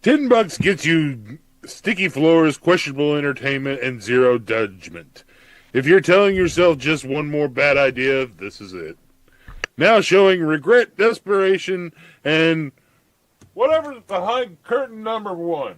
$10 gets you sticky floors, questionable entertainment, and zero judgment. If you're telling yourself just one more bad idea, this is it. Now showing regret, desperation, and whatever's behind curtain number one.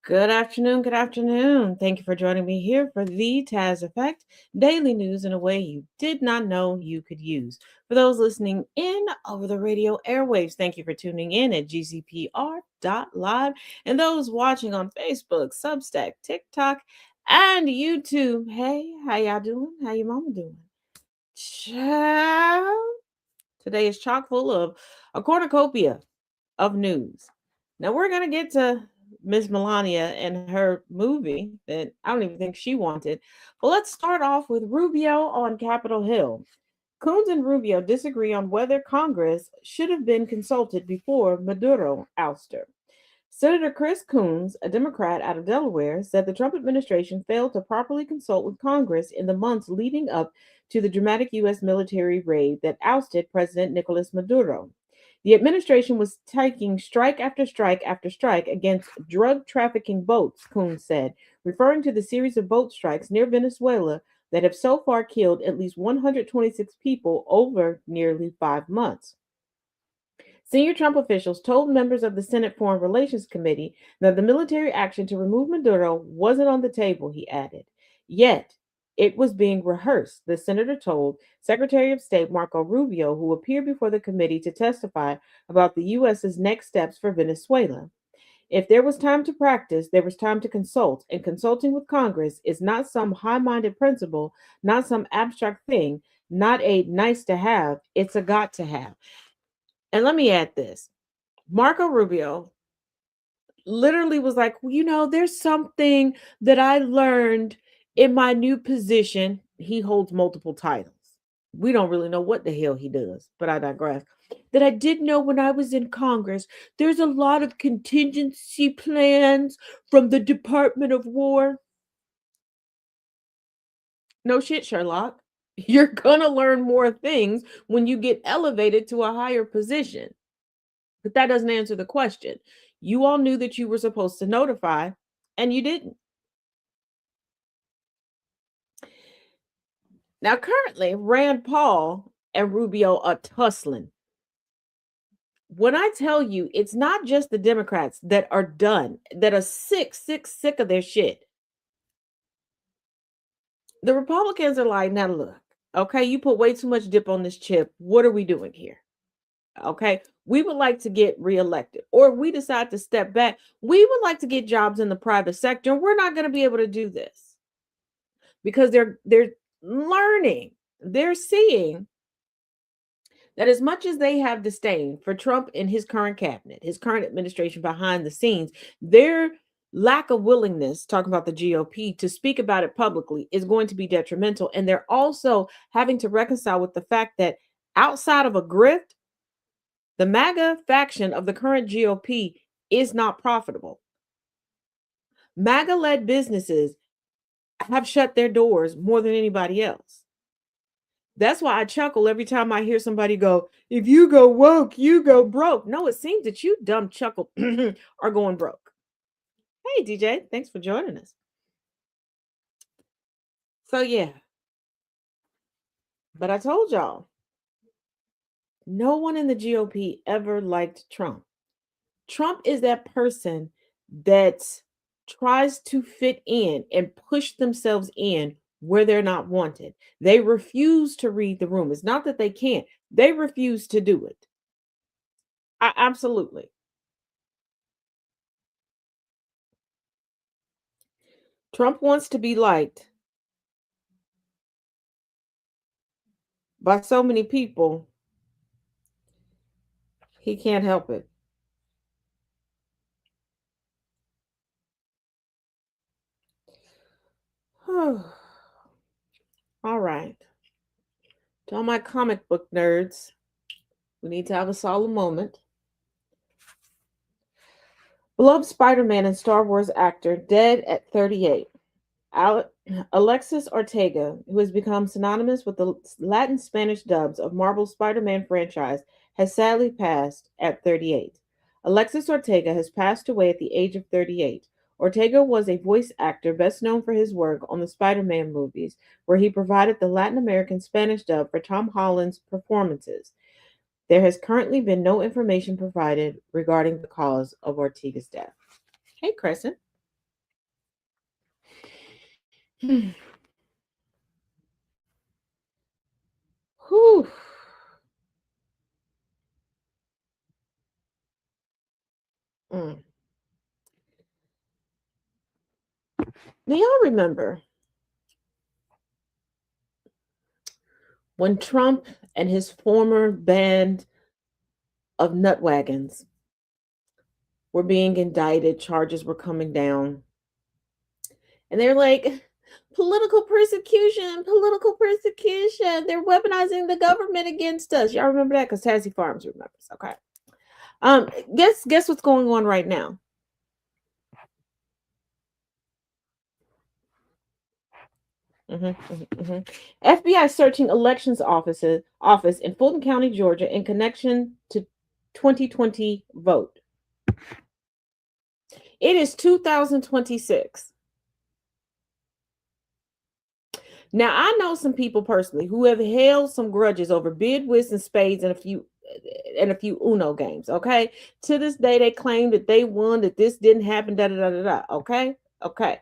Good afternoon. Good afternoon. Thank you for joining me here for the Taz Effect, daily news in a way you did not know you could use. For those listening in over the radio airwaves, thank you for tuning in at gcpr.live. And those watching on Facebook, Substack, TikTok, and YouTube, hey, how y'all doing? How your mama doing? Ciao. Today is chock full of a cornucopia of news. Now we're gonna get to Miss Melania and her movie that I don't even think she wanted. But let's start off with Rubio on Capitol Hill. Coons and Rubio disagree on whether Congress should have been consulted before Maduro ouster. Senator Chris Coons, a Democrat out of Delaware, said the Trump administration failed to properly consult with Congress in the months leading up to the dramatic U.S. military raid that ousted President Nicolas Maduro. The administration was taking strike after strike after strike against drug trafficking boats, Coons said, referring to the series of boat strikes near Venezuela that have so far killed at least 126 people over nearly 5 months. Senior Trump officials told members of the Senate Foreign Relations Committee that the military action to remove Maduro wasn't on the table, he added. Yet, it was being rehearsed, the senator told Secretary of State Marco Rubio, who appeared before the committee to testify about the U.S.'s next steps for Venezuela. If there was time to practice, there was time to consult, and consulting with Congress is not some high minded principle, not some abstract thing, not a nice to have, it's a got to have. And let me add this. Marco Rubio literally was like, well, there's something that I learned in my new position. He holds multiple titles. We don't really know what the hell he does, but I digress. That I did know when I was in Congress, there's a lot of contingency plans from the Department of War. No shit, Sherlock. You're going to learn more things when you get elevated to a higher position. But that doesn't answer the question. You all knew that you were supposed to notify, and you didn't. Now, currently, Rand Paul and Rubio are tussling. When I tell you, it's not just the Democrats that are done, that are sick of their shit. The Republicans are like, now look, okay, you put way too much dip on this chip. What are we doing here? Okay, we would like to get reelected, or if we decide to step back, we would like to get jobs in the private sector, and we're not going to be able to do this because they're learning, they're seeing that as much as they have disdain for Trump and his current cabinet, his current administration behind the scenes, their lack of willingness, talking about the GOP, to speak about it publicly is going to be detrimental. And they're also having to reconcile with the fact that outside of a grift, the MAGA faction of the current GOP is not profitable. MAGA led businesses have shut their doors more than anybody else. That's why I chuckle every time I hear somebody go, if you go woke, you go broke. No, it seems that you dumb chuckle are going broke. Hey, DJ, thanks for joining us. So, yeah, but I told y'all, no one in the GOP ever liked Trump. Trump is that person that tries to fit in and push themselves in where they're not wanted. They refuse to read the room. It's not that they can't, they refuse to do it. Absolutely. Trump wants to be liked by so many people, he can't help it. All right. To all my comic book nerds, we need to have a solemn moment. Beloved Spider Man and Star Wars actor dead at 38. Ale- Alexis Ortega, who has become synonymous with the Latin Spanish dubs of Marvel's Spider Man franchise, has sadly passed at 38. Alexis Ortega has passed away at the age of 38. Ortega was a voice actor best known for his work on the Spider Man movies, where he provided the Latin American Spanish dub for Tom Holland's performances. There has currently been no information provided regarding the cause of Ortega's death. Hey, Crescent. Whew. Mm. Do y'all remember when Trump and his former band of nutwagons were being indicted, charges were coming down, and they're like, political persecution. They're weaponizing the government against us. Y'all remember that? Because Tassie Farms remembers. Okay. Um, guess what's going on right now? FBI searching elections office in Fulton County, Georgia, in connection to 2020 vote. It is 2026. Now I know some people personally who have held some grudges over bid, whist, and spades and a few Uno games. Okay, to this day they claim that they won, that this didn't happen. Da da da da da. Okay, okay.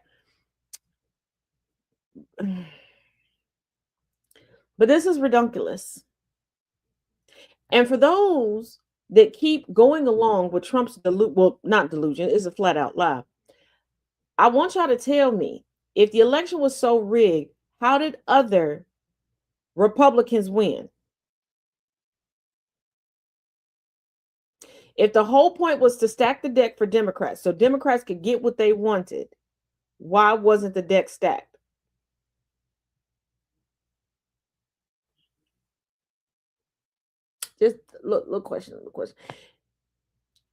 But this is ridiculous. And for those that keep going along with Trump's not delusion, it's a flat out lie. I want y'all to tell me, if the election was so rigged, how did other Republicans win? If the whole point was to stack the deck for Democrats so Democrats could get what they wanted, why wasn't the deck stacked? Just look question.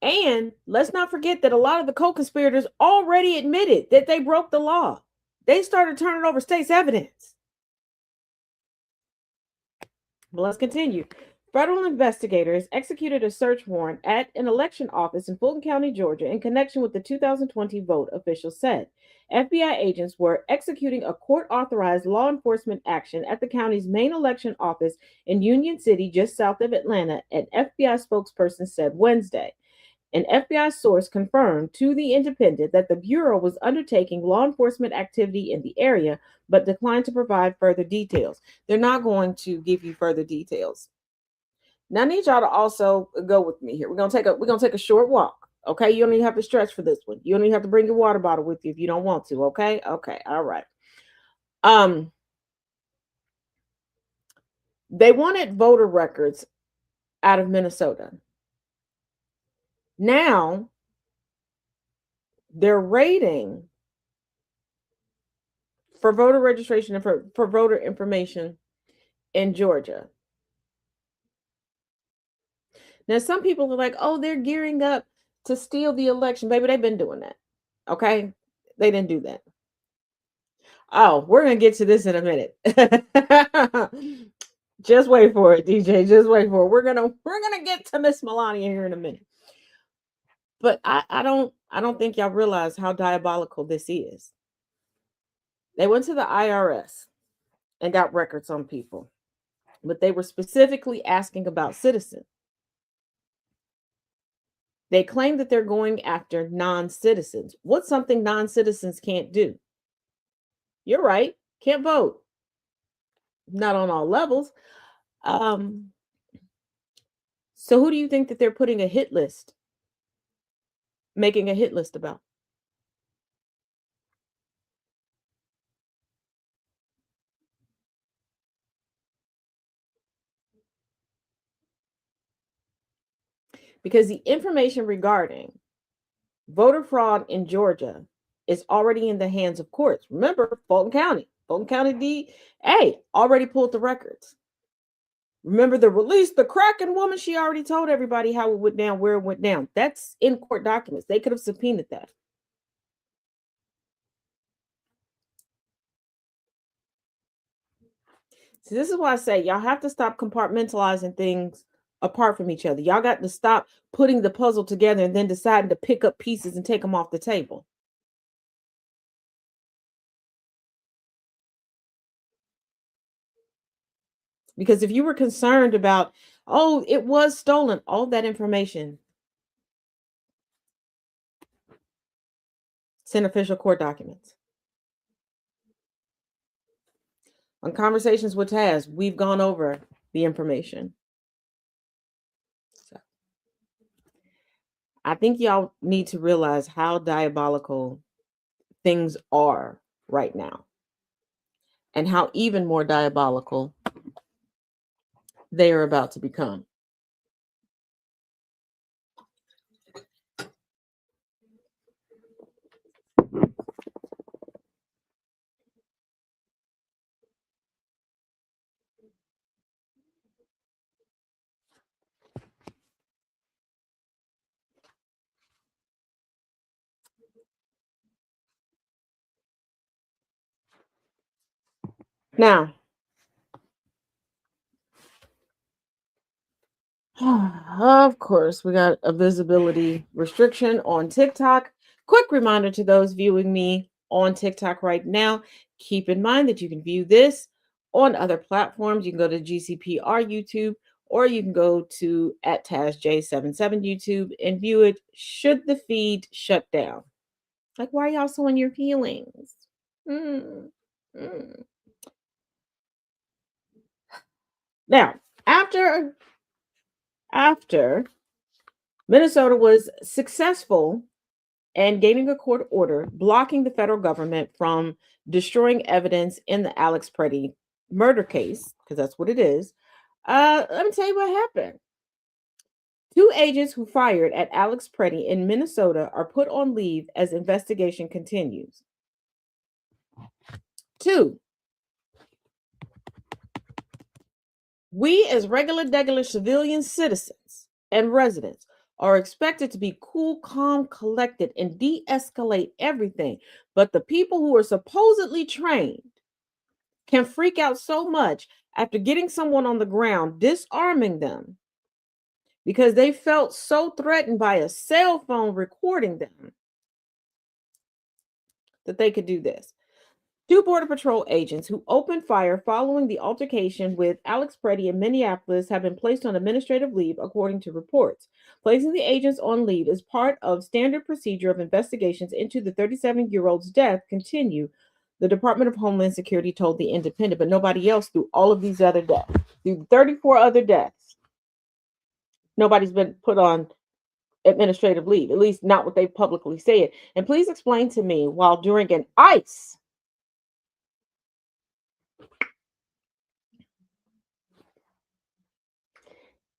And let's not forget that a lot of the co-conspirators already admitted that they broke the law. They started turning over state's evidence. But let's continue. Federal investigators executed a search warrant at an election office in Fulton County, Georgia, in connection with the 2020 vote, officials said. FBI agents were executing a court authorized law enforcement action at the county's main election office in Union City, just south of Atlanta, an FBI spokesperson said Wednesday. An FBI source confirmed to The Independent that the Bureau was undertaking law enforcement activity in the area, but declined to provide further details. They're not going to give you further details. Now I need y'all to also go with me here. We're gonna take a short walk. Okay, you don't even have to stretch for this one. You don't even have to bring your water bottle with you if you don't want to. Okay, all right. Um, they wanted voter records out of Minnesota. Now they're raiding for voter registration and for voter information in Georgia. Now, some people are like, oh, they're gearing up to steal the election. Baby, they've been doing that. Okay? They didn't do that. Oh, we're going to get to this in a minute. Just wait for it, DJ. Just wait for it. We're gonna get to Miss Melania here in a minute. But I don't think y'all realize how diabolical this is. They went to the IRS and got records on people, but they were specifically asking about citizens. They claim that they're going after non-citizens. What's something non-citizens can't do? You're right, can't vote. Not on all levels. Um, so who do you think that they're putting a hit list, making a hit list about? Because the information regarding voter fraud in Georgia is already in the hands of courts. Remember, Fulton County DA already pulled the records. Remember the release, the Kraken woman? She already told everybody how it went down, where it went down. That's in court documents. They could have subpoenaed that. See, this is why I say y'all have to stop compartmentalizing things apart from each other. Y'all got to stop putting the puzzle together and then deciding to pick up pieces and take them off the table. Because if you were concerned about, oh, it was stolen, all that information, it's in official court documents. On Conversations with Taz, we've gone over the information. So I think y'all need to realize how diabolical things are right now, and how even more diabolical they are about to become. Now, of course, we got a visibility restriction on TikTok. Quick reminder to those viewing me on TikTok right now, keep in mind that you can view this on other platforms. You can go to GCPR YouTube, or you can go to at TazJ77 YouTube and view it should the feed shut down. Like, why are y'all so in your feelings? Mm, mm. Now, after Minnesota was successful in gaining a court order blocking the federal government from destroying evidence in the Alex Preddy murder case, because that's what it is. Let me tell you what happened. 2 agents who fired at Alex Preddy in Minnesota are put on leave as investigation continues. 2, we as regular civilian citizens and residents are expected to be cool, calm, collected, and de-escalate everything. But the people who are supposedly trained can freak out so much after getting someone on the ground, disarming them, because they felt so threatened by a cell phone recording them, that they could do this. 2 Border Patrol agents who opened fire following the altercation with Alex Preddy in Minneapolis have been placed on administrative leave, according to reports. Placing the agents on leave is part of standard procedure of investigations into the 37-year-old's death continue, the Department of Homeland Security told The Independent, but nobody else through all of these other deaths. Through 34 other deaths, nobody's been put on administrative leave, at least not what they publicly said. And please explain to me, while during an ICE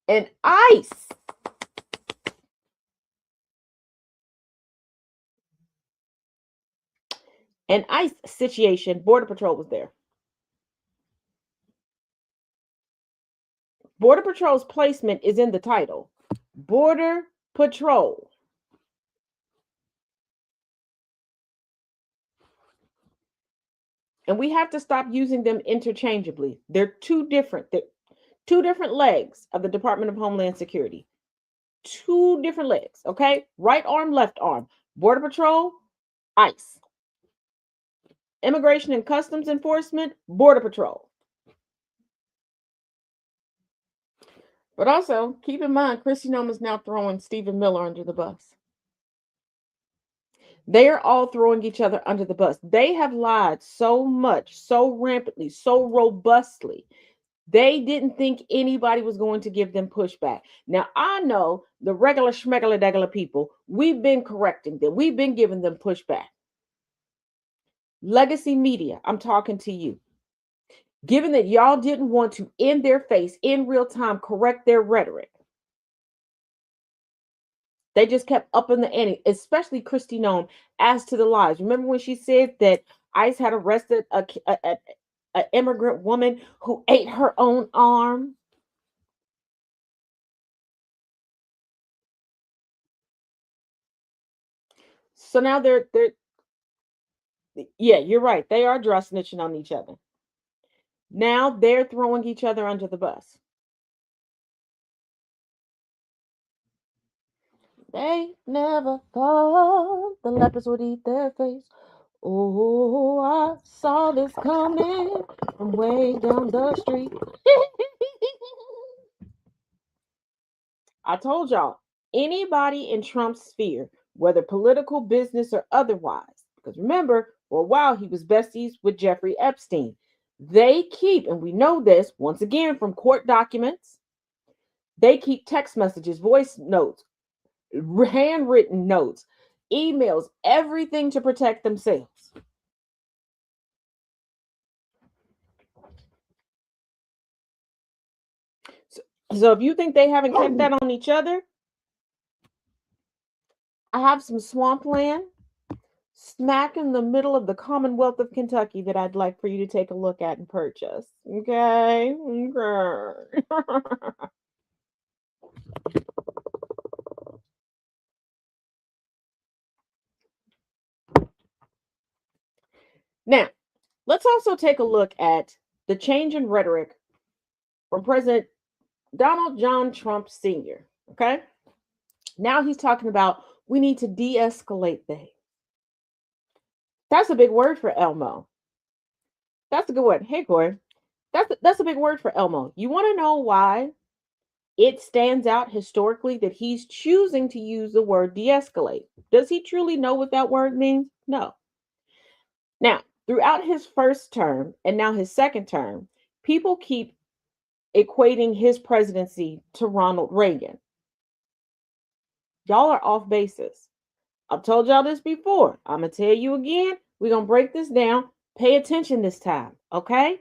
an ICE situation, Border Patrol was there. Border Patrol's placement is in the title. Border Patrol. And we have to stop using them interchangeably. They're two different legs of the Department of Homeland Security. 2 different legs, okay? Right arm, left arm. Border Patrol, ICE. Immigration and Customs Enforcement, Border Patrol. But also, keep in mind, Kristi Noem is now throwing Stephen Miller under the bus. They are all throwing each other under the bus. They have lied so much, so rampantly, so robustly. They didn't think anybody was going to give them pushback. Now, I know the regular schmegala people, we've been correcting them. We've been giving them pushback. Legacy media, I'm talking to you. Given that y'all didn't want to, in their face, in real time, correct their rhetoric, they just kept up in the ante, especially Kristi Noem, as to the lies. Remember when she said that ICE had arrested an immigrant woman who ate her own arm? So now they're yeah, you're right. They are dry snitching on each other. Now they're throwing each other under the bus. They never thought the lepers would eat their face. Oh, I saw this coming from way down the street. I told y'all, anybody in Trump's sphere, whether political, business, or otherwise, because remember, for a while he was besties with Jeffrey Epstein. They keep, and we know this once again from court documents, they keep text messages, voice notes, handwritten notes, emails, everything to protect themselves. So if you think they haven't kept that on each other, I have some swampland smack in the middle of the Commonwealth of Kentucky that I'd like for you to take a look at and purchase. Okay? Okay. Now, let's also take a look at the change in rhetoric from President Donald John Trump Sr. Okay? Now he's talking about we need to de escalate things. That's a big word for Elmo. That's a good word. Hey, Corey. That's a big word for Elmo. You want to know why it stands out historically that he's choosing to use the word de escalate? Does he truly know what that word means? No. Now, throughout his first term and now his second term, people keep equating his presidency to Ronald Reagan. Y'all are off basis. I've told y'all this before. I'm going to tell you again. We're going to break this down. Pay attention this time, okay?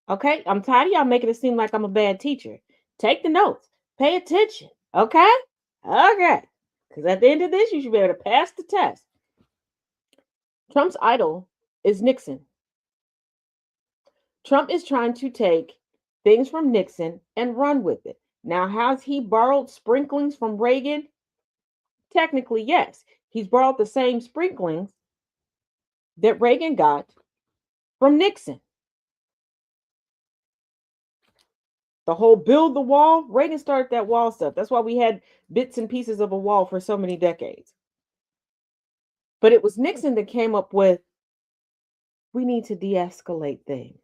Okay? I'm tired of y'all making it seem like I'm a bad teacher. Take the notes. Pay attention, okay? Okay. Because at the end of this, you should be able to pass the test. Trump's idol is Nixon. Trump is trying to take things from Nixon and run with it. Now, has he borrowed sprinklings from Reagan? Technically, yes. He's borrowed the same sprinklings that Reagan got from Nixon. The whole build the wall, Reagan started that wall stuff. That's why we had bits and pieces of a wall for so many decades. But it was Nixon that came up with we need to de escalate things.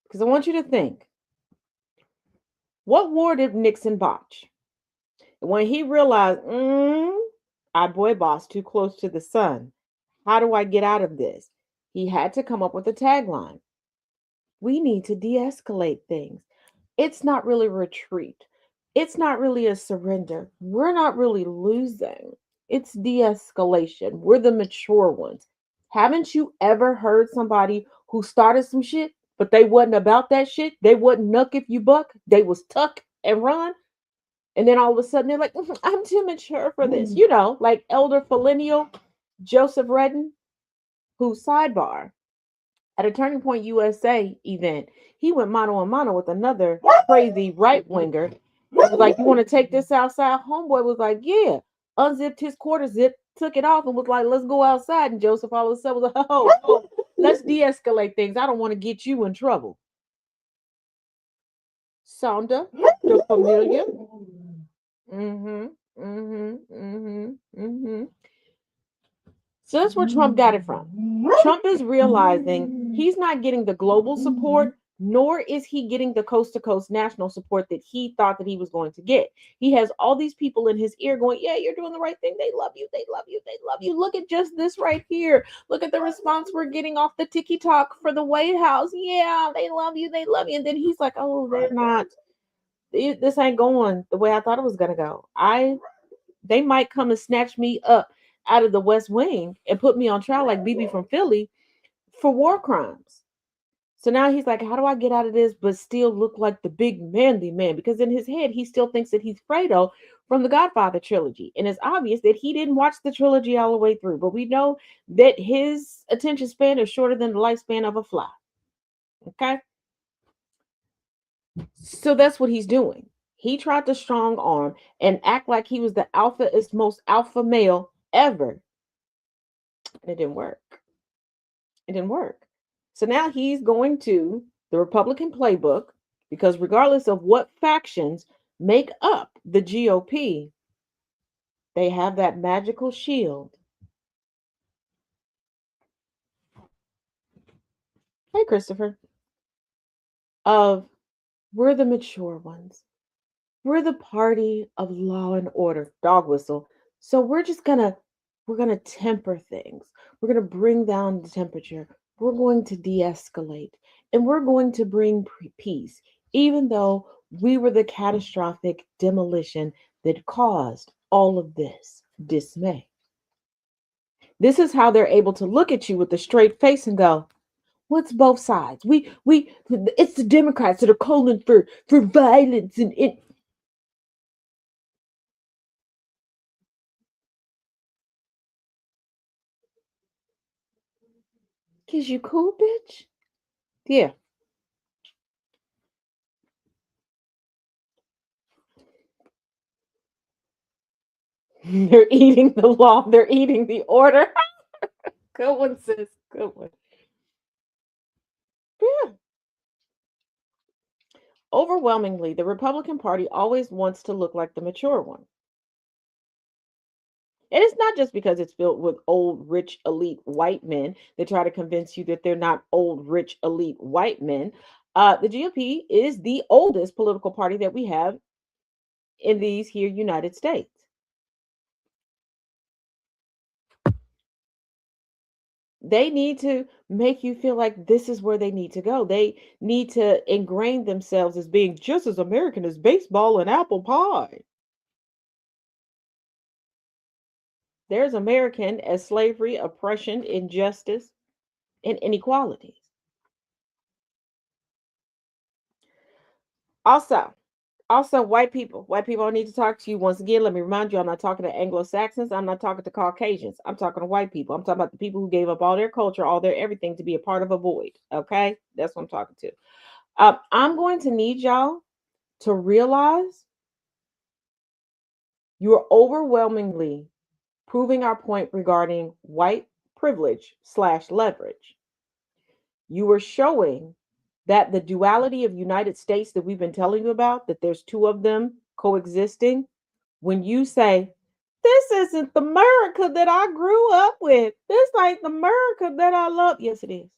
Because I want you to think what war did Nixon botch? When he realized, our boy boss too close to the sun. How do I get out of this? He had to come up with a tagline. We need to de escalate things. It's not really retreat. It's not really a surrender. We're not really losing. It's de escalation. We're the mature ones. Haven't you ever heard somebody who started some shit, but they wasn't about that shit? They wasn't nuck if you buck. They was tuck and run. And then all of a sudden they're like, I'm too mature for this. You know, like Elder Millennial Joseph Redden, who sidebar at a Turning Point USA event, he went mano a mano with another crazy right winger. Was like, you want to take this outside? Homeboy was like, yeah. Unzipped his quarter zip, took it off, and was like, let's go outside. And Joseph all of a sudden was like, oh, let's de-escalate things. I don't want to get you in trouble. Sonda, the familiar. Mm-hmm. Mm-hmm. Mm-hmm. Mm-hmm. So that's where Trump got it from. Trump is realizing he's not getting the global support, nor is he getting the coast to coast national support that he thought that he was going to get. He has all these people in his ear going, yeah, you're doing the right thing. They love you. They love you. They love you. Look at just this right here. Look at the response we're getting off the TikTok for the White House. Yeah, they love you. They love you. And then he's like, oh, they're not. This ain't going the way I thought it was going to go. They might come and snatch me up out of the West Wing and put me on trial like BB from Philly for war crimes. So now he's like, how do I get out of this but still look like the big manly man? Because in his head, he still thinks that he's Fredo from the Godfather trilogy. And it's obvious that he didn't watch the trilogy all the way through. But we know that his attention span is shorter than the lifespan of a fly. Okay? So that's what he's doing. He tried to strong arm and act like he was the alpha is most alpha male ever. And it didn't work. It didn't work. So now he's going to the Republican playbook because, regardless of what factions make up the GOP, they have that magical shield. Hey, Christopher, of we're the mature ones. We're the party of law and order. Dog whistle. So we're gonna temper things. We're gonna bring down the temperature. We're going to de-escalate, and we're going to bring peace, even though we were the catastrophic demolition that caused all of this dismay. This is how they're able to look at you with a straight face and go, "What's both sides? We it's the Democrats that are calling for violence and it." Cause you cool, bitch. Yeah. They're eating the law. They're eating the order. Good one, sis. Good one. Yeah. Overwhelmingly, the Republican Party always wants to look like the mature one. And it's not just because it's filled with old, rich, elite white men that try to convince you that they're not old, rich, elite white men. The GOP is the oldest political party that we have in these here United States. They need to make you feel like this is where they need to go. They need to ingrain themselves as being just as American as baseball and apple pie. There's American as slavery, oppression, injustice, and inequalities. Also, white people, I need to talk to you once again. Let me remind you, I'm not talking to Anglo-Saxons. I'm not talking to Caucasians. I'm talking to white people. I'm talking about the people who gave up all their culture, all their everything to be a part of a void. Okay, that's what I'm talking to. I'm going to need y'all to realize you are overwhelmingly proving our point regarding white privilege slash leverage. You are showing that the duality of United States that we've been telling you about, that there's two of them coexisting, when you say, this isn't the America that I grew up with. This ain't the America that I love. Yes, it is.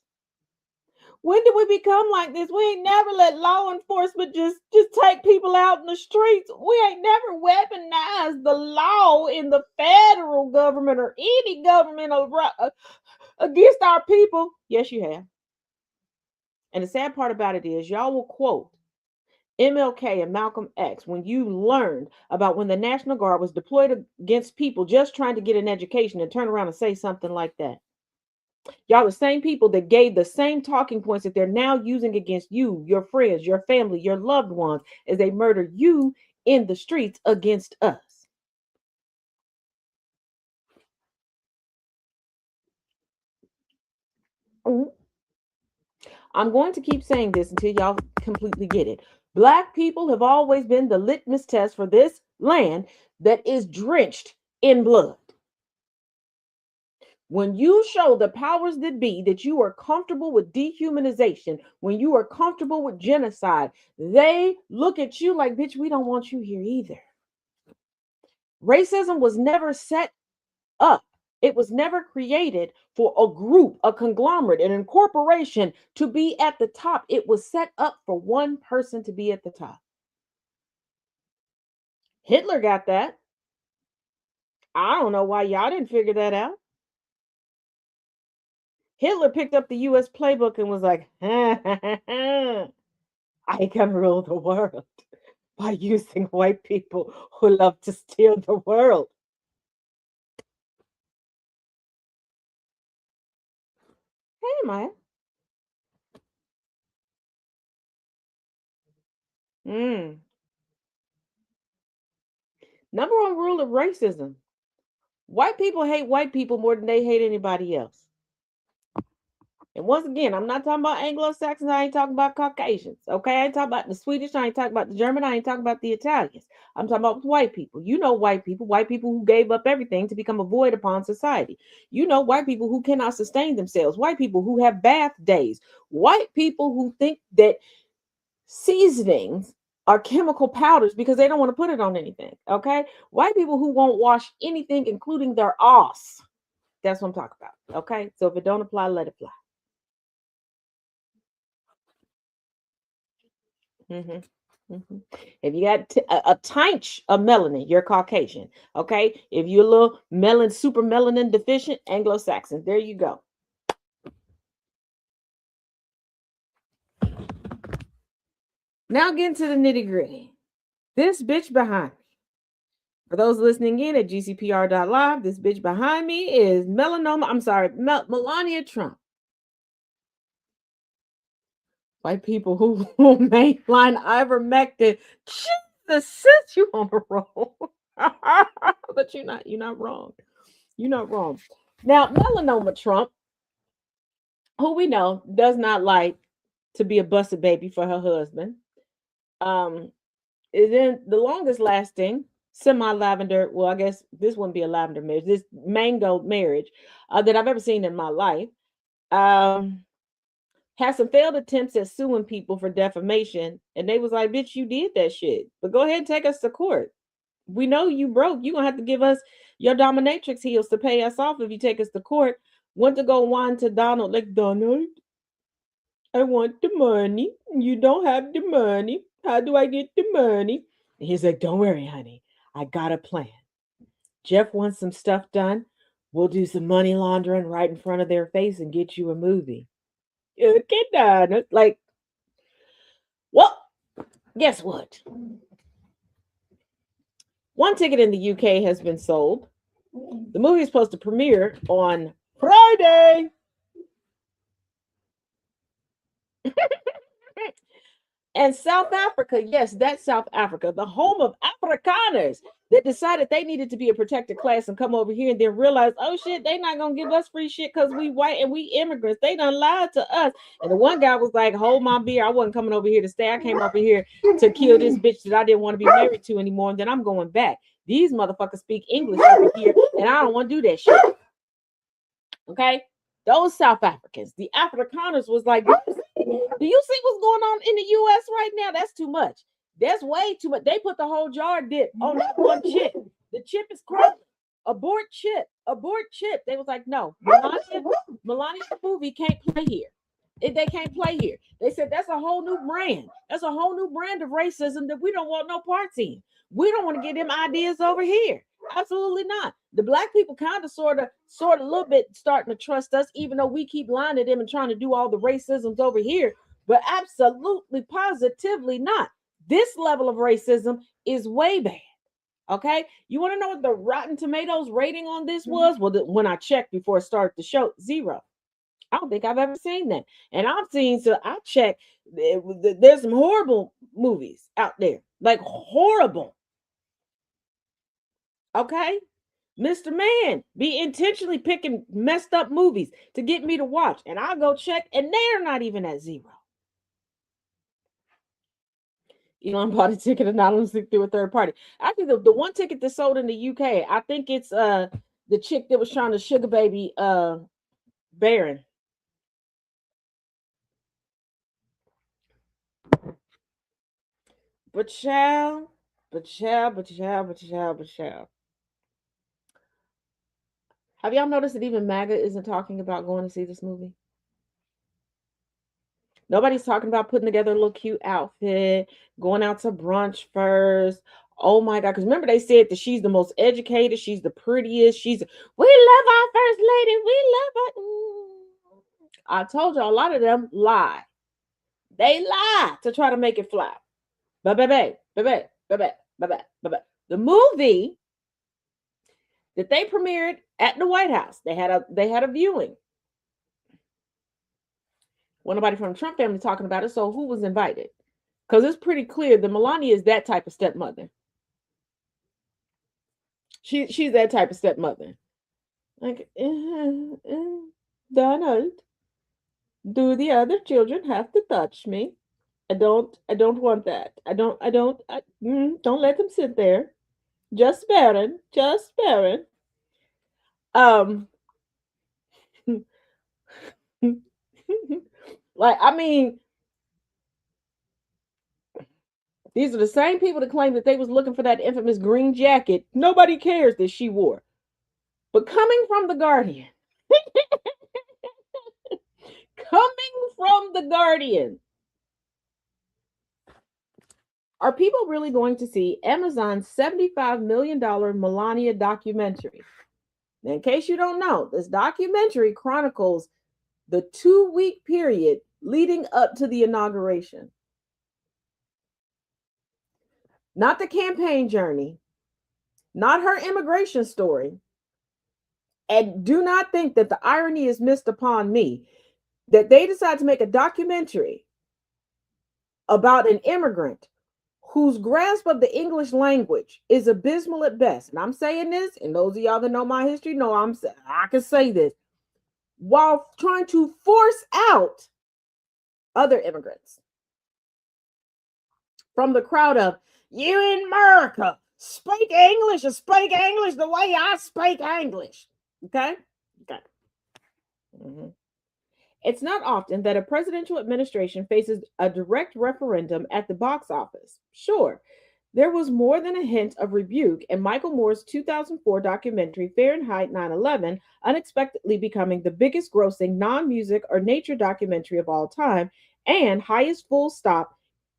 When did we become like this? We ain't never let law enforcement just take people out in the streets. We ain't never weaponized the law in the federal government or any government against our people. Yes, you have. And the sad part about it is, y'all will quote MLK and Malcolm X when you learned about when the National Guard was deployed against people just trying to get an education and turn around and say something like that. Y'all the same people that gave the same talking points that they're now using against you, your friends, your family, your loved ones, as they murder you in the streets against us. Mhm. I'm going to keep saying this until y'all completely get it. Black people have always been the litmus test for this land that is drenched in blood. When you show the powers that be that you are comfortable with dehumanization, when you are comfortable with genocide, they look at you like, bitch, we don't want you here either. Racism was never set up. It was never created for a group, a conglomerate, an incorporation to be at the top. It was set up for one person to be at the top. Hitler got that. I don't know why y'all didn't figure that out. Hitler picked up the US playbook and was like, I can rule the world by using white people who love to steal the world. Hey, Maya. Mm. Number one rule of racism: white people hate white people more than they hate anybody else. And once again, I'm not talking about Anglo-Saxons. I ain't talking about Caucasians. Okay, I ain't talking about the Swedish. I ain't talking about the German. I ain't talking about the Italians. I'm talking about white people. You know, white people who gave up everything to become a void upon society. You know, white people who cannot sustain themselves. White people who have bath days. White people who think that seasonings are chemical powders because they don't want to put it on anything. Okay, white people who won't wash anything, including their ass. That's what I'm talking about. Okay, so if it don't apply, let it fly. Mhm, mhm. If you got a tinge of melanin, you're Caucasian. Okay. If you're a little super melanin deficient, Anglo-Saxon. There you go. Now get into the nitty gritty. This bitch behind me. For those listening in at gcpr.live, this bitch behind me is melanoma. I'm sorry, Melania Trump. White people who mainline ivermectin. Jesus, sis, you on a roll. But you're not wrong. You're not wrong. Now, melanoma Trump, who we know does not like to be a busted baby for her husband, is in the longest lasting semi-lavender. Well, I guess this wouldn't be a lavender marriage. This mango marriage that I've ever seen in my life. Um, has some failed attempts at suing people for defamation, and they was like, "Bitch, you did that shit." But go ahead and take us to court. We know you broke. You're gonna have to give us your dominatrix heels to pay us off if you take us to court. Went to go whine to Donald, like, Donald, I want the money. You don't have the money. How do I get the money? And he's like, don't worry, honey. I got a plan. Jeff wants some stuff done. We'll do some money laundering right in front of their face and get you a movie. Okay, Donald. Like, well, guess what? One ticket in the UK has been sold. The movie is supposed to premiere on Friday. And South Africa, yes, that's South Africa, the home of Afrikaners that decided they needed to be a protected class and come over here and then realize, oh shit, they not gonna give us free shit because we white and we immigrants. They done lied to us. And the one guy was like, hold my beer. I wasn't coming over here to stay. I came over here to kill this bitch that I didn't want to be married to anymore. And then I'm going back. These motherfuckers speak English over here, and I don't want to do that shit. Okay? Those South Africans, the Afrikaners was like, do you see what's going on in the US right now? That's too much. That's way too much. They put the whole jar dip on that one chip. The chip is crumbling. Abort chip. Abort chip. They was like, no, Melania's movie can't play here. They can't play here. They said that's a whole new brand. That's a whole new brand of racism that we don't want no parts in. We don't want to get them ideas over here. Absolutely not. The black people kind of sort of a little bit starting to trust us, even though we keep lying to them and trying to do all the racisms over here, but absolutely positively not. This level of racism is way bad. Okay, you want to know what the Rotten Tomatoes rating on this was? Well, when I checked before it started the show, 0. I don't think I've ever seen that. And I've seen, so I checked, there's some horrible movies out there, like horrible. Okay, Mr. Man be intentionally picking messed up movies to get me to watch, and I go check, and they're not even at 0. Elon bought a ticket anonymously through a third party. Actually, the one ticket that sold in the UK, I think it's the chick that was trying to sugar baby Baron. But child, but child, but child, but child, but child. Have y'all noticed that even MAGA isn't talking about going to see this movie? Nobody's talking about putting together a little cute outfit, going out to brunch first. Oh my God. Because remember, they said that she's the most educated, she's the prettiest, we love our first lady, we love her. I told you, a lot of them lie. They lie to try to make it fly. But baby. The movie that they premiered at the White House, they had a viewing. Well, nobody from the Trump family talking about it, so who was invited? Because it's pretty clear that Melania is that type of stepmother. She's that type of stepmother. Like, Donald, Do the other children have to touch me? I don't want that. Don't let them sit there. Just Baron. Just Baron. Um like I mean, these are the same people that claim that they was looking for that infamous green jacket. Nobody cares that she wore. But coming from the Guardian, coming from the Guardian, are people really going to see Amazon's $75 million Melania documentary? Now, in case you don't know, this documentary chronicles the 2 week period leading up to the inauguration. Not the campaign journey, not her immigration story. And do not think that the irony is missed upon me that they decide to make a documentary about an immigrant whose grasp of the English language is abysmal at best. And I'm saying this, and those of y'all that know my history know I can say this, while trying to force out other immigrants from the crowd of, you in America, speak English or speak English the way I speak English. Okay? Okay. Mm-hmm. It's not often that a presidential administration faces a direct referendum at the box office. Sure, there was more than a hint of rebuke in Michael Moore's 2004 documentary Fahrenheit 9/11, unexpectedly becoming the biggest grossing non music or nature documentary of all time and highest full stop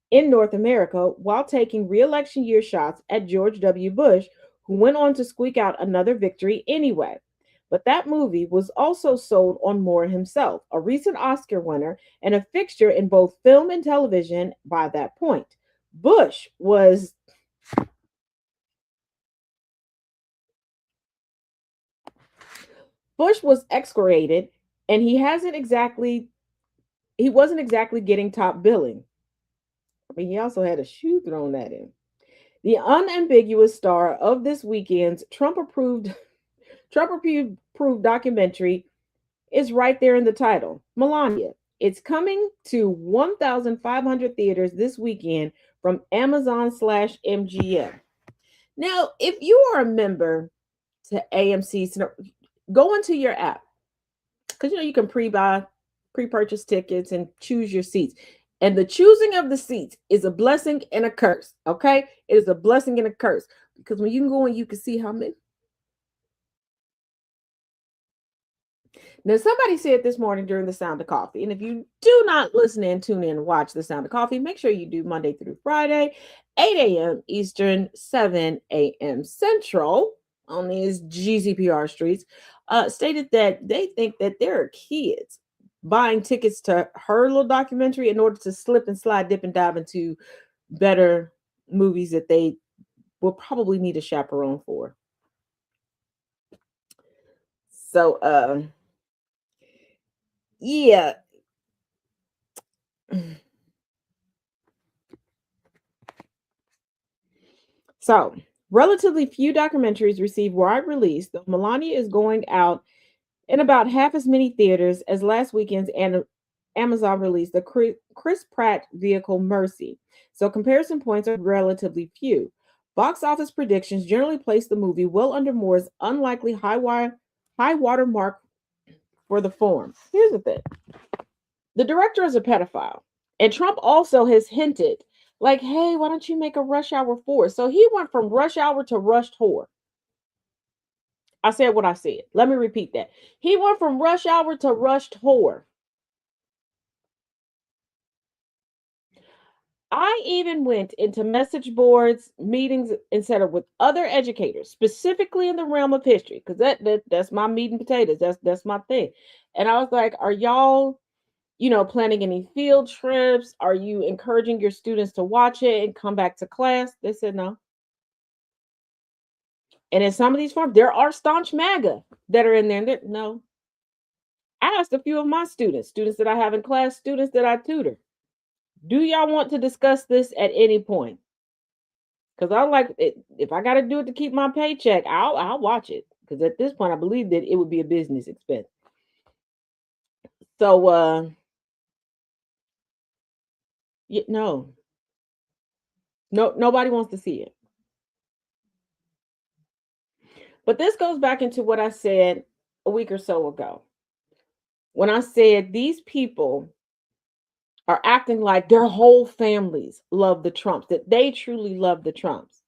in North America while taking re-election year shots at George W. Bush, who went on to squeak out another victory anyway. But that movie was also sold on Moore himself, a recent Oscar winner and a fixture in both film and television by that point. Bush was Bush was excoriated and he wasn't exactly getting top billing. I mean, he also had a shoe thrown at him. The unambiguous star of this weekend's Trump approved documentary is right there in the title, Melania. It's coming to 1,500 theaters this weekend from Amazon slash MGM. Now, if you are a member to AMC, go into your app because you can pre-purchase tickets and choose your seats. And the choosing of the seats is a blessing and a curse. Okay, it is a blessing and a curse because when you can go and you can see how many. Now, somebody said this morning during the Sound of Coffee, and if you do not listen and tune in and watch the Sound of Coffee, make sure you do Monday through Friday, 8 a.m. Eastern, 7 a.m. Central on these GCPR streets, stated that they think that there are kids buying tickets to her little documentary in order to slip and slide, dip and dive into better movies that they will probably need a chaperone for. So, yeah. So, relatively few documentaries receive wide release, though Melania is going out in about half as many theaters as last weekend's Amazon release, the Chris Pratt vehicle Mercy. So, comparison points are relatively few. Box office predictions generally place the movie well under Moore's unlikely high water mark for the form. Here's the thing. The director is a pedophile. And Trump also has hinted, like, hey, why don't you make a Rush Hour 4? So he went from Rush Hour to Rushed Whore. I said what I said. Let me repeat that. He went from Rush Hour to Rushed Whore. I even went into message boards, meetings, etc., with other educators, specifically in the realm of history, because that's my meat and potatoes. That's my thing. And I was like, are y'all planning any field trips? Are you encouraging your students to watch it and come back to class? They said no. And in some of these forms, there are staunch MAGA that are in there. No. I asked a few of my students that I have in class, students that I tutor, do y'all want to discuss this at any point? Because I like it. If I got to do it to keep my paycheck, I'll watch it. Because at this point, I believe that it would be a business expense. So No, no, nobody wants to see it. But this goes back into what I said a week or so ago when I said these people are acting like their whole families love the Trumps, that they truly love the Trumps.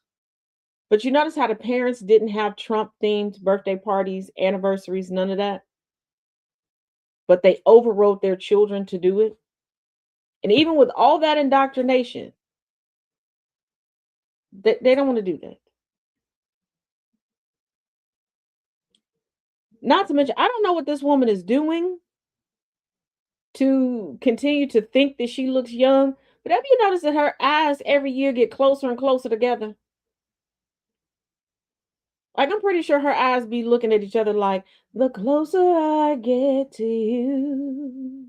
But you notice how the parents didn't have Trump themed birthday parties, anniversaries, none of that. But they overrode their children to do it. And even with all that indoctrination, they don't want to do that. Not to mention, I don't know what this woman is doing to continue to think that she looks young. But have you noticed that her eyes every year get closer and closer together? Like, I'm pretty sure her eyes be looking at each other like, the closer I get to you,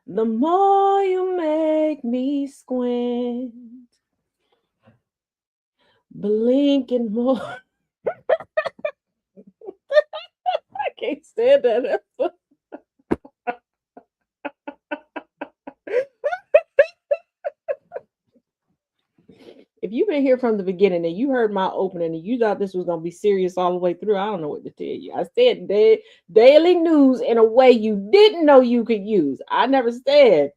the more you make me squint, blinking more. I can't stand that. If you've been here from the beginning and you heard my opening and you thought this was going to be serious all the way through, I don't know what to tell you. I said daily news in a way you didn't know you could use. I never said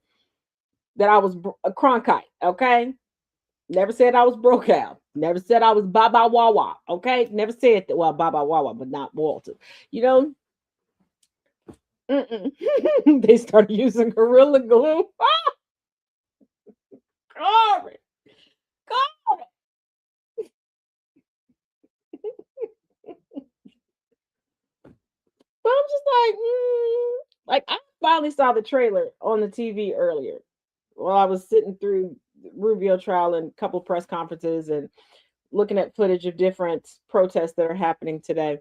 that I was a Cronkite, okay? Never said I was broke out. Never said I was Baba Wawa, okay? Never said that. Well, Baba Wawa, but not Walter. You know, they started using Gorilla Glue. Glory. God. But I'm just like I finally saw the trailer on the TV earlier while I was sitting through Rubio trial and a couple press conferences and looking at footage of different protests that are happening today.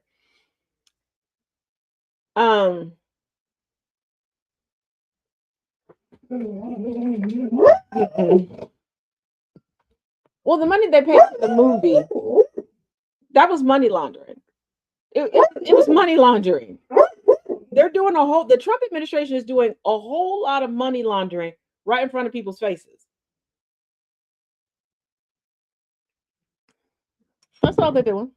Um, well, the money they paid for the movie, that was money laundering. It was money laundering. They're doing the Trump administration is doing a whole lot of money laundering right in front of people's faces. That's all they're doing.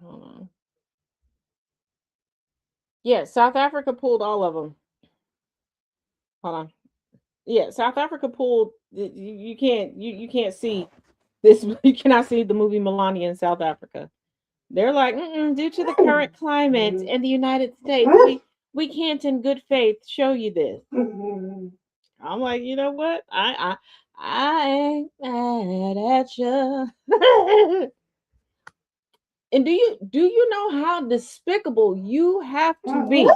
Hold on. Yeah, South Africa pulled all of them. Hold on. Yeah, South Africa pulled. You can't you can't see this. You cannot see the movie Melania in South Africa. They're like, due to the current climate in the United States, we can't, in good faith, show you this. I'm like, you know what? I ain't mad at you. And do you know how despicable you have to be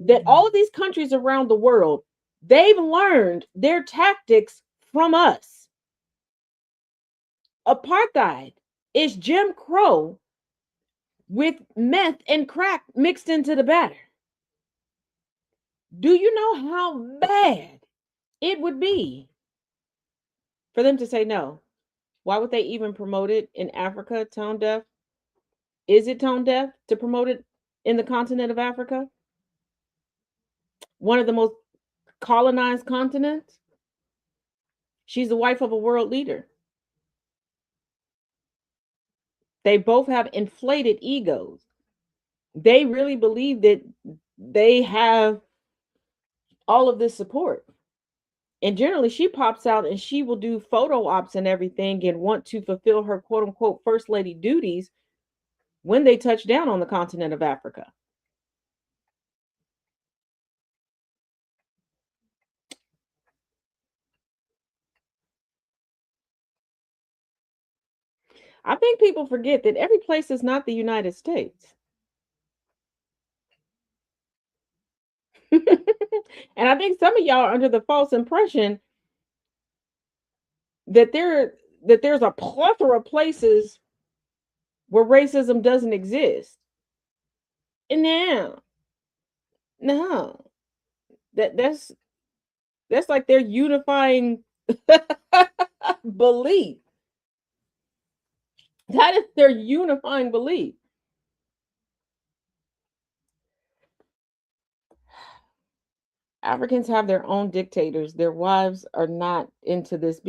that all of these countries around the world, they've learned their tactics from us. Apartheid is Jim Crow with meth and crack mixed into the batter. Do you know how bad it would be for them to say no? Why would they even promote it in Africa, tone deaf? Is it tone deaf to promote it in the continent of Africa? One of the most colonized continents? She's the wife of a world leader. They both have inflated egos. They really believe that they have all of this support. And generally, she pops out and she will do photo ops and everything and want to fulfill her quote unquote first lady duties when they touch down on the continent of Africa. I think people forget that every place is not the United States. And I think some of y'all are under the false impression that there's a plethora of places where racism doesn't exist. And now, no, that's like their unifying belief. That is their unifying belief. Africans have their own dictators. Their wives are not into this.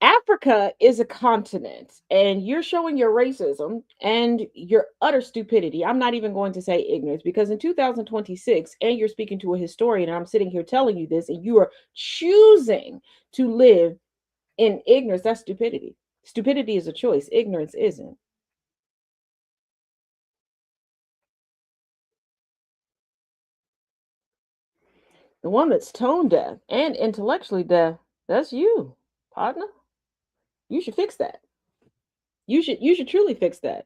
Africa is a continent, and you're showing your racism and your utter stupidity. I'm not even going to say ignorance because in 2026, and you're speaking to a historian, and I'm sitting here telling you this, and you are choosing to live in ignorance. That's stupidity. Stupidity is a choice, ignorance isn't. The one that's tone deaf and intellectually deaf, that's you, partner. You should fix that. You should truly fix that.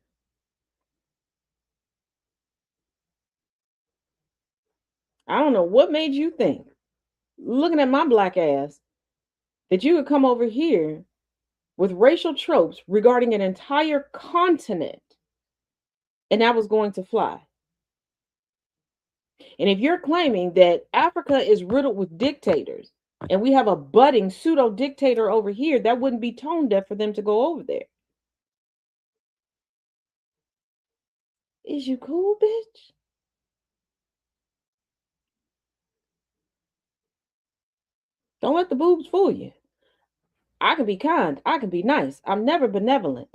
I don't know what made you think, looking at my black ass, that you could come over here with racial tropes regarding an entire continent and that was going to fly. And if you're claiming that Africa is riddled with dictators and we have a budding pseudo dictator over here, that wouldn't be tone deaf for them to go over there. Is you cool, bitch? Don't let the boobs fool you. I can be kind. I can be nice. I'm never benevolent.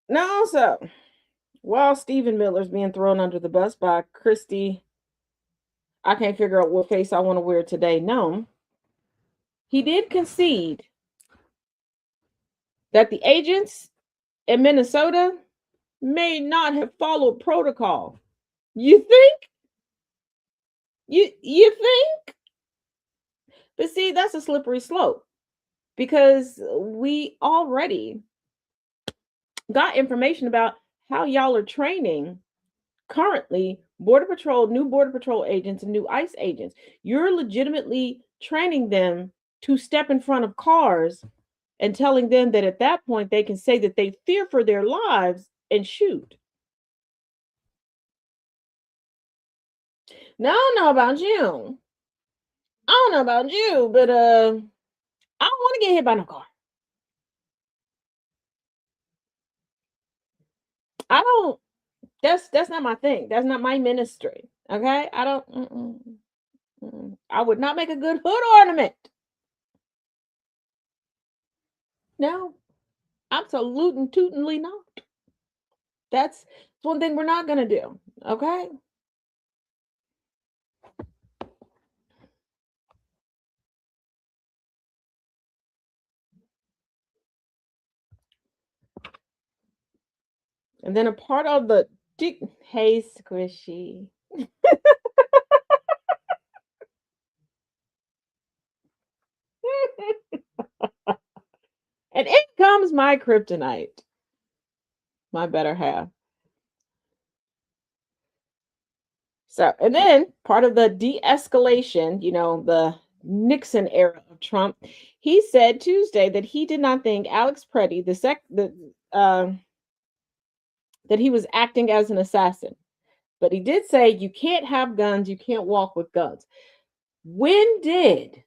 Now, so while Stephen Miller's being thrown under the bus by Christy, I can't figure out what face I want to wear today. No, he did concede that the agents in Minnesota may not have followed protocol. You think? You think? But see, that's a slippery slope because we already got information about how y'all are training currently new Border Patrol agents and new ICE agents. You're legitimately training them to step in front of cars and telling them that at that point they can say that they fear for their lives and shoot. Now, I don't know about you. I don't know about you, but I don't want to get hit by no car. I don't. That's not my thing. That's not my ministry. Okay, I don't. I would not make a good hood ornament. No, absolutely, totally not. That's one thing we're not gonna do. Okay. And then a part of the hey squishy. And in comes my kryptonite, my better half. So, and then part of the de-escalation, the Nixon era of Trump, he said Tuesday that he did not think Alex Preddy, that he was acting as an assassin. But he did say you can't have guns, you can't walk with guns. When did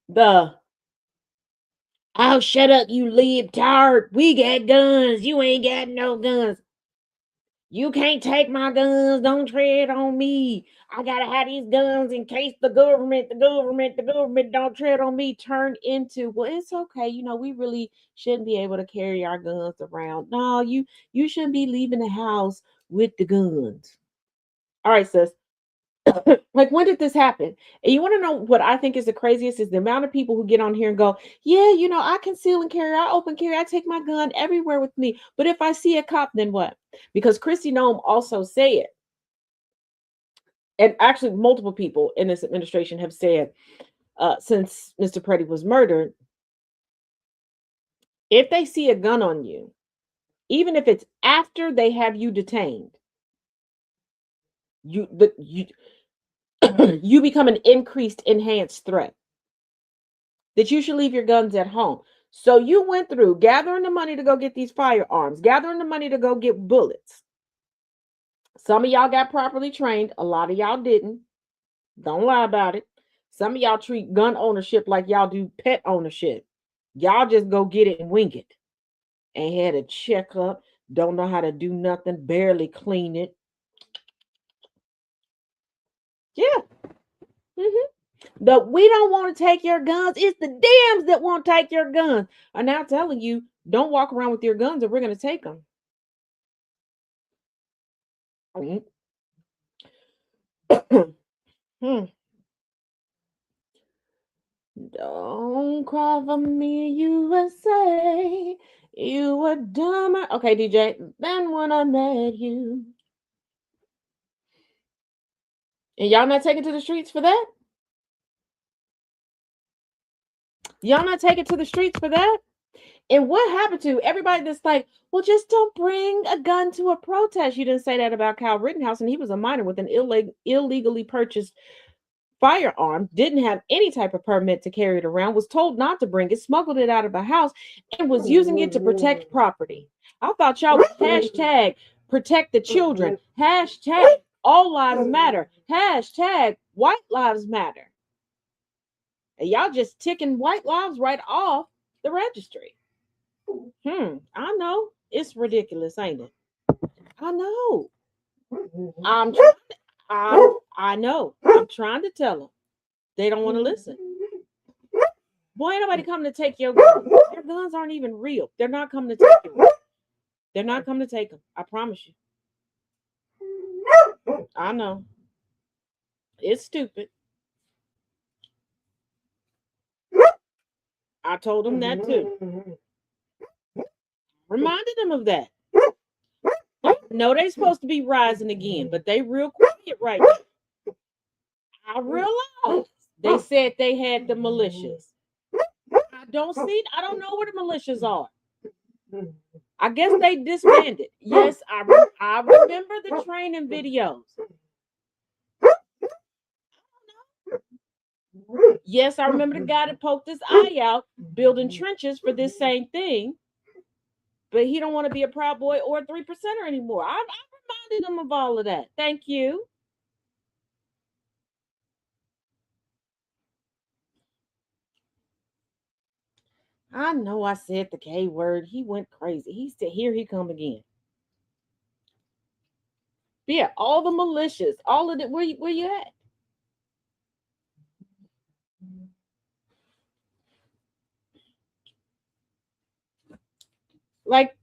the "oh, shut up, you libtard, we got guns, you ain't got no guns, you can't take my guns, don't tread on me, I gotta have these guns in case the government don't tread on me" turn into, well, it's okay, we really shouldn't be able to carry our guns around. No, you shouldn't be leaving the house with the guns. All right, sis. Like, when did this happen? And you want to know what I think is the craziest is the amount of people who get on here and go, yeah, I conceal and carry, I open carry, I take my gun everywhere with me. But if I see a cop, then what? Because Christy Nome also said, and actually multiple people in this administration have said, since Mr. Preddy was murdered, if they see a gun on you, even if it's after they have you detained, you you become an increased, enhanced threat. That you should leave your guns at home. So you went through gathering the money to go get these firearms, gathering the money to go get bullets. Some of y'all got properly trained. A lot of y'all didn't. Don't lie about it. Some of y'all treat gun ownership like y'all do pet ownership. Y'all just go get it and wing it. Ain't had a checkup, don't know how to do nothing, barely clean it. Yeah. hmm we don't want to take your guns. It's the dams that won't take your guns. I'm now telling you, don't walk around with your guns or we're going to take them. hmm. Don't cry for me, USA. You were dumber. Okay, DJ, than when I met you. And y'all not taking to the streets for that? Y'all not taking to the streets for that? And what happened to everybody that's like, well, just don't bring a gun to a protest? You didn't say that about Kyle Rittenhouse, and he was a minor with an illegally purchased firearm, didn't have any type of permit to carry it around, was told not to bring it, smuggled it out of the house, and was using it to protect property. I thought y'all was hashtag protect the children, hashtag all lives matter, hashtag white lives matter. And y'all just ticking white lives right off the registry. I know. It's ridiculous, ain't it? I know. I'm I know. I'm trying to tell them. They don't want to listen. Boy, ain't nobody coming to take your guns. Your guns aren't even real. They're not coming to take them. They're not coming to take them. I promise you. I know. It's stupid. I told them that too. Reminded them of that. No, they supposed to be rising again, but they real quiet right now. I realized they said they had the militias. I don't know where the militias are. I guess they disbanded. Yes, I remember the training videos. Yes, I remember the guy that poked his eye out building trenches for this same thing. But he don't want to be a Proud Boy or a 3%er anymore. I reminded him of all of that. Thank you. I know I said the K word. He went crazy. He said, here he come again. But yeah, all the militias, all of it. Where you at? Like,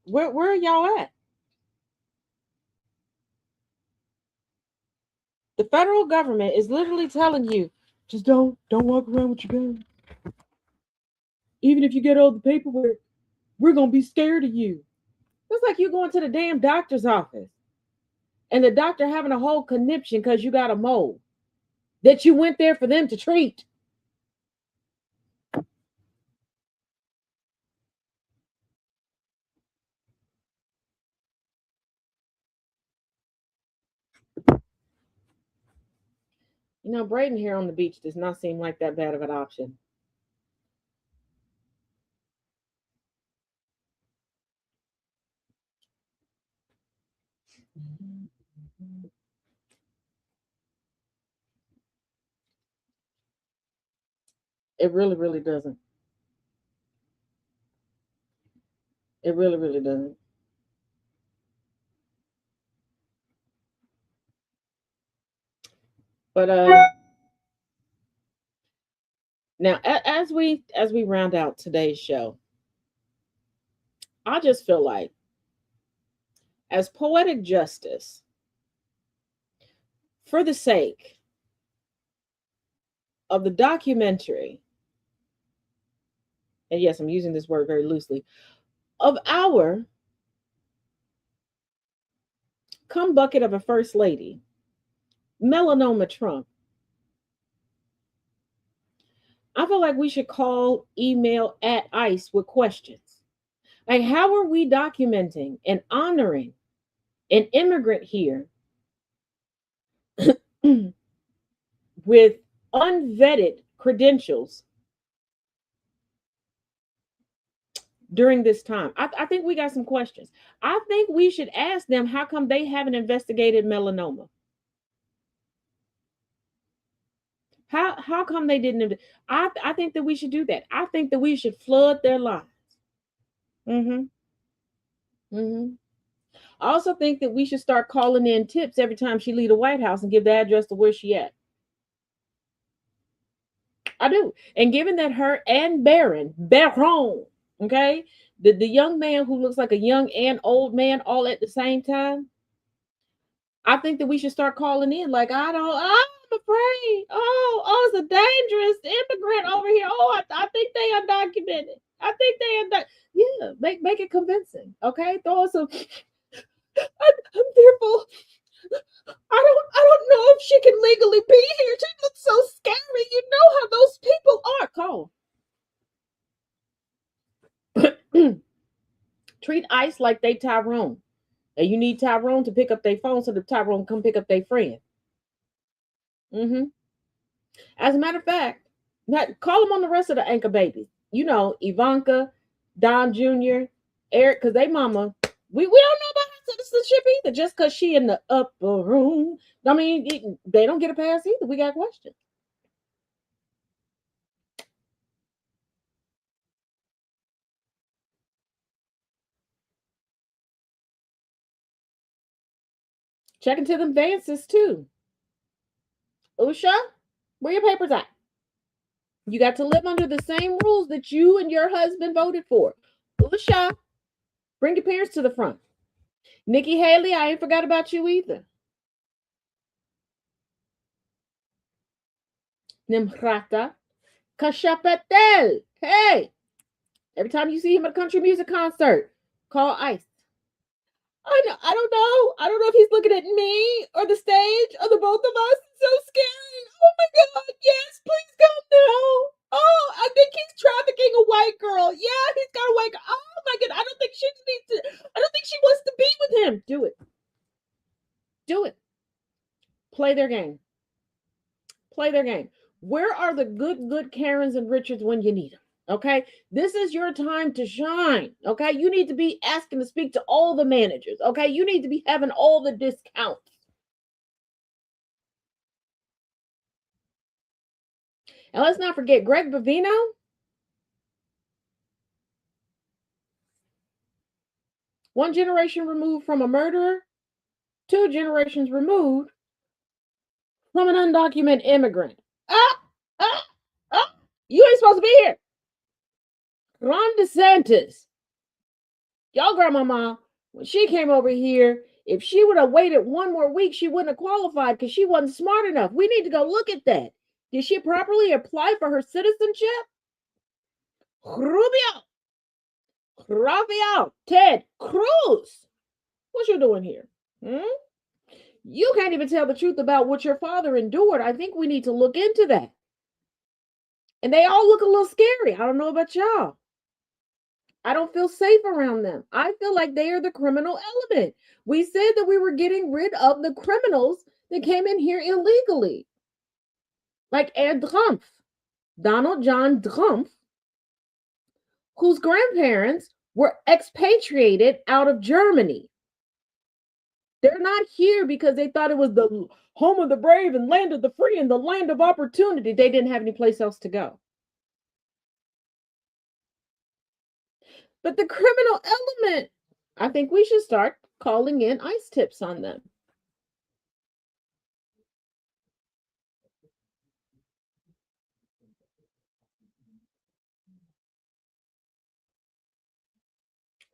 where are y'all at? The federal government is literally telling you, just don't walk around with your gun. Even if you get all the paperwork, we're gonna be scared of you. It's like you going to the damn doctor's office and the doctor having a whole conniption because you got a mole that you went there for them to treat. You know, braiding hair on the beach does not seem like that bad of an option. It really, really doesn't. It really, really doesn't. But now as we round out today's show, I just feel like as poetic justice, for the sake of the documentary, and yes, I'm using this word very loosely, of our cum bucket of a first lady, Melanoma Trump, I feel like we should call, email at ICE with questions. Like, how are we documenting and honoring an immigrant here with unvetted credentials during this time? I think we got some questions. I think we should ask them how come they haven't investigated melanoma. How come they didn't? I think that we should do that. I think that we should flood their lives. Mm-hmm. Mm-hmm. I also think that we should start calling in tips every time she leave the White House and give the address to where she at. I do. And given that her and Baron, okay, the young man who looks like a young and old man all at the same time, I think that we should start calling in. Like, I'm afraid. Oh, it's a dangerous immigrant over here. Oh, I think they undocumented. I think they yeah, make it convincing. Okay. Throw us some I'm fearful. I don't know if she can legally be here. She looks so scary. You know how those people are. Call. Treat ICE like they Tyrone. And you need Tyrone to pick up their phone so the Tyrone come pick up their friend. Mm-hmm. As a matter of fact, call them on the rest of the anchor babies. You know, Ivanka, Don Jr., Eric, because they mama, we don't know about her citizenship either, just because she in the upper room. I mean, they don't get a pass either. We got questions. Check into them advances too. Usha, where your papers at? You got to live under the same rules that you and your husband voted for. Usha, bring your parents to the front. Nikki Haley, I ain't forgot about you either. Nimrata Kashapatel. Hey, every time you see him at a country music concert, call ICE. I know. I don't know. I don't know if he's looking at me or the stage or the both of us. It's so scary. Oh my God. Yes, please come now. Oh, I think he's trafficking a white girl. Yeah, he's got a white girl. Oh my God. I don't think she needs to. I don't think she wants to be with him. Do it. Do it. Play their game. Play their game. Where are the good Karens and Richards when you need them? Okay, this is your time to shine. Okay, you need to be asking to speak to all the managers. Okay, you need to be having all the discounts. And let's not forget Greg Bavino. One generation removed from a murderer, two generations removed from an undocumented immigrant. Ah, ah, ah. You ain't supposed to be here. Ron DeSantis, y'all grandmama, when she came over here, if she would have waited one more week, she wouldn't have qualified because she wasn't smart enough. We need to go look at that. Did she properly apply for her citizenship? Rubio, Rafael, Ted Cruz, what you doing here? Hmm? You can't even tell the truth about what your father endured. I think we need to look into that. And they all look a little scary. I don't know about y'all. I don't feel safe around them. I feel like they are the criminal element. We said that we were getting rid of the criminals that came in here illegally. Like Ed Drumpf, Donald John Drumpf, whose grandparents were expatriated out of Germany. They're not here because they thought it was the home of the brave and land of the free and the land of opportunity. They didn't have any place else to go. But the criminal element, I think we should start calling in ICE tips on them.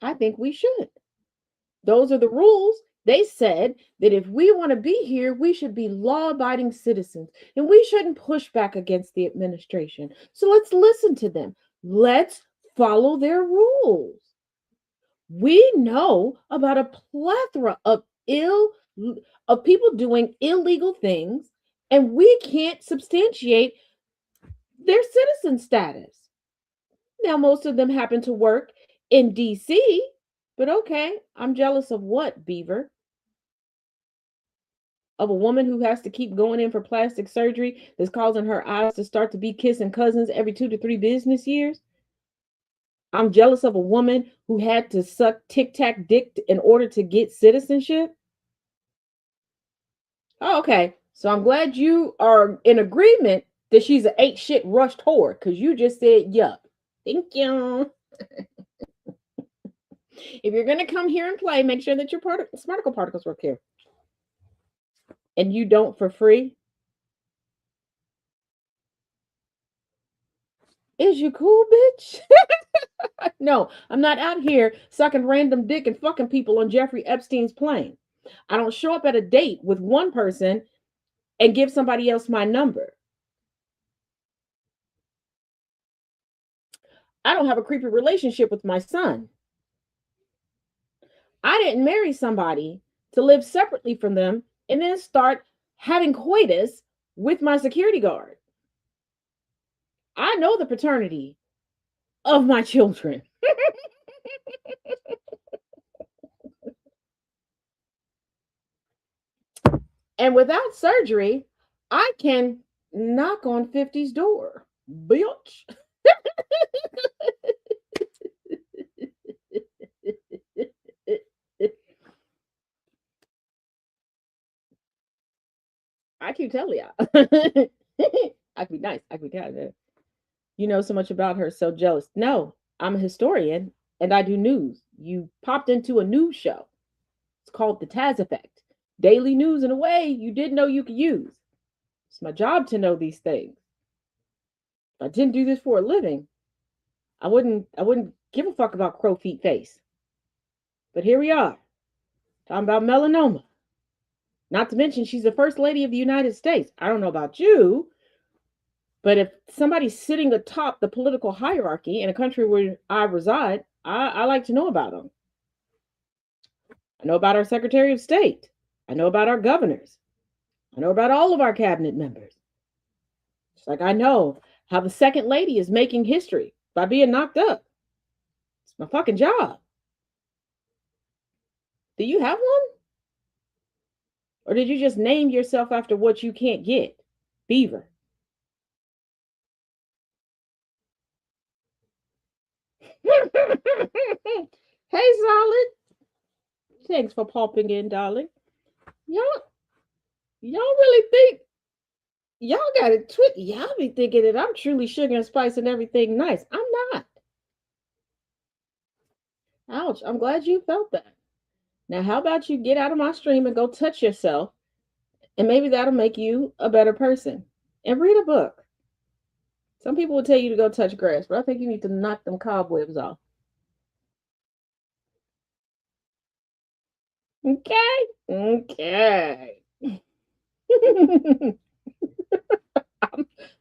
I think we should. Those are the rules. They said that if we want to be here, we should be law abiding citizens and we shouldn't push back against the administration. So let's listen to them. Let's follow their rules. We know about a plethora of people doing illegal things, and we can't substantiate their citizen status. Now, most of them happen to work in DC, but okay, I'm jealous of what, Beaver? Of a woman who has to keep going in for plastic surgery that's causing her eyes to start to be kissing cousins every 2 to 3 business years? I'm jealous of a woman who had to suck tic tac dick in order to get citizenship. Oh, okay. So I'm glad you are in agreement that she's an ain't shit rushed whore because you just said yup. Thank you. If you're gonna come here and play, make sure that your particle particles work here. And you don't for free. Is you cool, bitch? No, I'm not out here sucking random dick and fucking people on Jeffrey Epstein's plane. I don't show up at a date with one person and give somebody else my number. I don't have a creepy relationship with my son. I didn't marry somebody to live separately from them and then start having coitus with my security guard. I know the paternity of my children. And without surgery, I can knock on 50's door. Bitch. I keep telling y'all. I can be nice. I can be kind of. You know so much about her, so jealous. No, I'm a historian and I do news. You popped into a news show. It's called the Taz Effect. Daily news in a way you didn't know you could use. It's my job to know these things. If I didn't do this for a living, I wouldn't give a fuck about crow feet face. But here we are, talking about melanoma. Not to mention she's the first lady of the United States. I don't know about you, but if somebody's sitting atop the political hierarchy in a country where I reside, I like to know about them. I know about our Secretary of State. I know about our governors. I know about all of our cabinet members. Just like I know how the second lady is making history by being knocked up. It's my fucking job. Do you have one? Or did you just name yourself after what you can't get? Beaver. Hey, Solid. Thanks for popping in, darling. Y'all, y'all really think y'all got it twisted. Y'all be thinking that I'm truly sugar and spice and everything nice. I'm not. Ouch. I'm glad you felt that. Now, how about you get out of my stream and go touch yourself, and maybe that'll make you a better person. And read a book. Some people will tell you to go touch grass, but I think you need to knock them cobwebs off. Okay? Okay.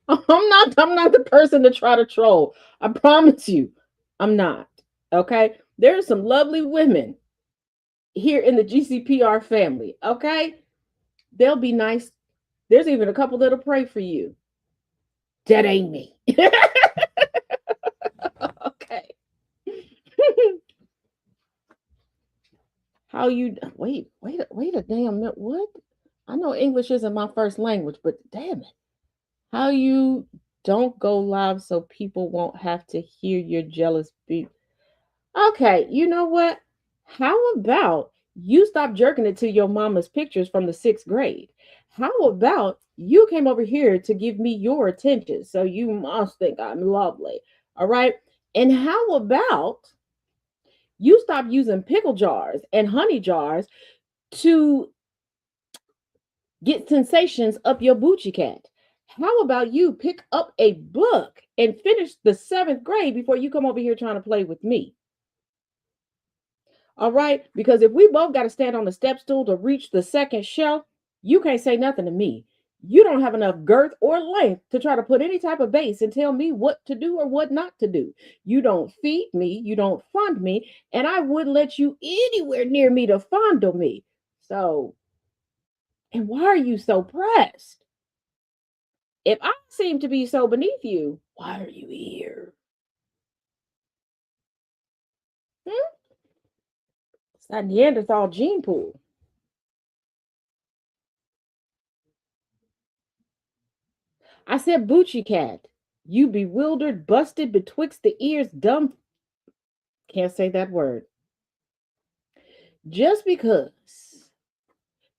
I'm not the person to try to troll. I promise you, I'm not. Okay? There's some lovely women here in the GCPR family. Okay? They'll be nice. There's even a couple that'll pray for you. That ain't me. Okay. How you wait a damn minute. What? I know English isn't my first language, but damn it. How you don't go live so people won't have to hear your jealous beat. Okay, you know what? How about you stop jerking it to your mama's pictures from the 6th grade? How about you came over here to give me your attention? So you must think I'm lovely. All right. And how about you stop using pickle jars and honey jars to get sensations up your Bucci cat? How about you pick up a book and finish the 7th grade before you come over here trying to play with me? All right? Because if we both got to stand on the step stool to reach the second shelf, you can't say nothing to me. You don't have enough girth or length to try to put any type of base and tell me what to do or what not to do. You don't feed me, you don't fund me, and I wouldn't let you anywhere near me to fondle me. So, and why are you so pressed? If I seem to be so beneath you, why are you here? Hmm? It's that Neanderthal gene pool. I said Bucci cat. You bewildered, busted betwixt the ears, dumb. Can't say that word. Just because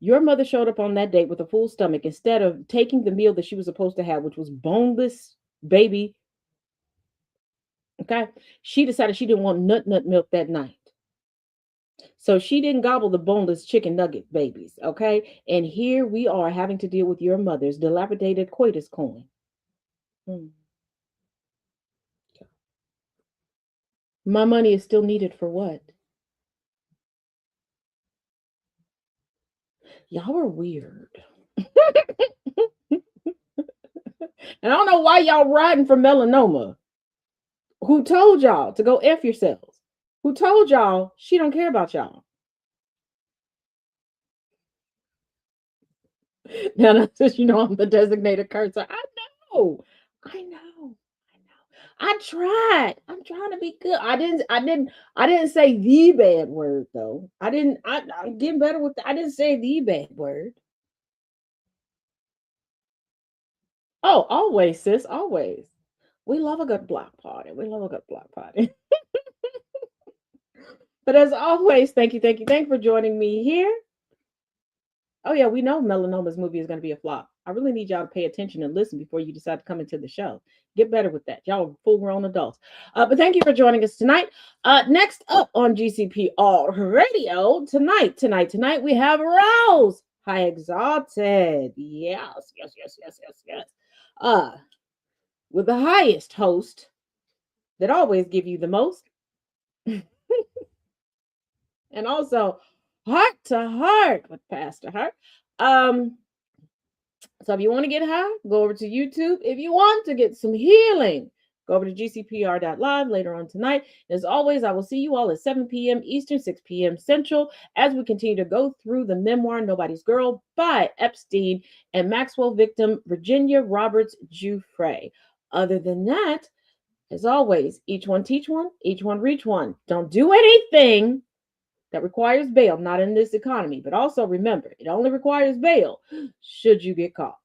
Your mother showed up on that date with a full stomach instead of taking the meal that she was supposed to have, which was boneless baby. Okay. She decided she didn't want nut milk that night. So she didn't gobble the boneless chicken nugget babies. Okay. And here we are having to deal with your mother's dilapidated coitus coin. Hmm. My money is still needed for what? Y'all are weird. And I don't know why y'all riding for melanoma. Who told y'all to go F yourselves? Who told y'all she don't care about y'all? Now that's just, I'm the designated cursor. I know. I know. I tried. I'm trying to be good. I didn't say the bad word though. I'm getting better with I didn't say the bad word. Oh, always, sis, always. We love a good block party. We love a good block party. But as always, thank you for joining me here. Oh yeah, we know Melanoma's movie is going to be a flop. I really need y'all to pay attention and listen before you decide to come into the show. Get better with that. Y'all are full-grown adults. But thank you for joining us tonight. Next up on GCPR Radio tonight, we have Rose High Exalted. Yes. With the highest host that always give you the most. And also Heart to Heart with Pastor Hart. So if you want to get high, go over to YouTube. If you want to get some healing, go over to gcpr.live later on tonight. As always, I will see you all at 7 p.m. Eastern, 6 p.m. Central, as we continue to go through the memoir Nobody's Girl by Epstein and Maxwell victim Virginia Roberts Giuffre. Other than that, as always, each one teach one, each one reach one. Don't do anything that requires bail, not in this economy. But also remember, it only requires bail should you get caught.